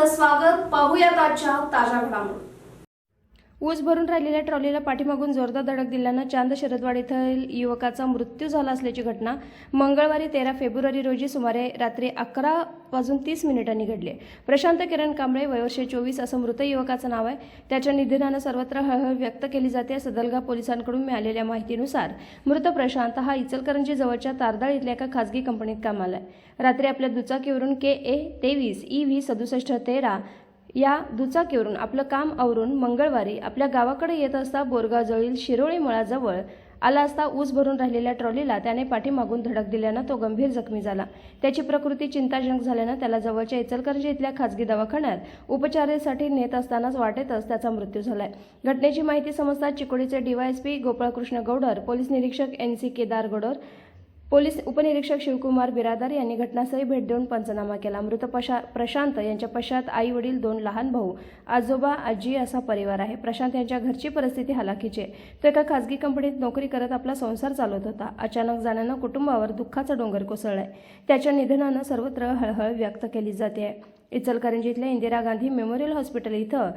आपलं स्वागत. पाहूयात आजच्या ताज्या घडामोडी. ऊस भरून राहिलेल्या ट्रॉलीला पाठीमागून जोरदार धडक दिल्यानं चांद शरदवाड येथील युवकाचा मृत्यू झाला असल्याची घटना मंगळवारी 13 फेब्रुवारी रोजी सुमारे रात्री 11:30 घडली. प्रशांत किरण कांबळे, वय वर्ष 24 असं मृत युवकाचं नाव आहे. त्याच्या निधनानं सर्वत्र हळहळ व्यक्त केली जाते. सदलगा पोलिसांकडून मिळालेल्या माहितीनुसार मृत प्रशांत हा इचलकरंजी जवळच्या तारदाळ इथल्या एका खासगी कंपनीत कामाला आहे. रात्री आपल्या दुचाकीवरून KA 23 EV 6713 या दुचाकीवरून आपलं काम आवरून मंगळवारी आपल्या गावाकडे येत असता बोरगावजवळील शिरोळी मळाजवळ आला असता ऊस भरून राहिलेल्या ट्रॉलीला त्याने पाठीमागून धडक दिल्यानं तो गंभीर जखमी झाला. त्याची प्रकृती चिंताजनक झाल्यानं त्याला जवळच्या इचलकरंजी इथल्या खासगी दवाखान्यात उपचारासाठी नेत असतानाच वाटेतच त्याचा मृत्यू झालाय. घटनेची माहिती समजताच चिकोडीचे DYSP गोपाळकृष्ण गौडर, पोलीस निरीक्षक NC केदार गौडर, पोलीस उपनिरीक्षक शिवकुमार बिरादार यांनी घटनास्थळी भेट देऊन पंचनामा केला. मृत प्रशांत यांच्या पश्चात आई वडील, 2 लहान भाऊ, आजोबा आजी असा परिवार आहे. प्रशांत यांच्या घरची परिस्थिती हलाखीची आहे. तो एका खासगी कंपनीत नोकरी करत आपला संसार चालवत होता. अचानक जाण्यानं कुटुंबावर दुःखाचा डोंगर कोसळलाय. त्याच्या निधनानं सर्वत्र हळहळ व्यक्त केली जाते आहे. इचलकरंजी इथल्या इंदिरा गांधी मेमोरियल हॉस्पिटल इथं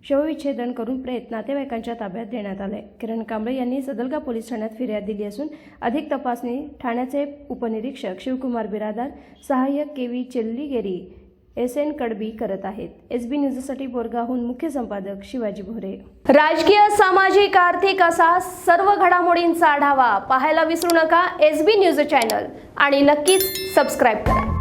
शवविच्छेदन करून प्रेत नातेवाईकांच्या ताब्यात देण्यात आले. किरण कांबळे यांनी सदलगा पोलीस ठाण्यात फिर्याद दिली असून अधिक तपासणी ठाण्याचे उपनिरीक्षक शिवकुमार बिरादार, सहाय्यक KV चिल्लीगेरी, SN कडबी करत आहेत. SB न्यूजसाठी बोरगावहून मुख्य संपादक शिवाजी भोरे. राजकीय, सामाजिक, आर्थिक असा सर्व घडामोडींचा आढावा पाहायला विसरू नका SB न्यूज चॅनल आणि नक्कीच सबस्क्राईब करा.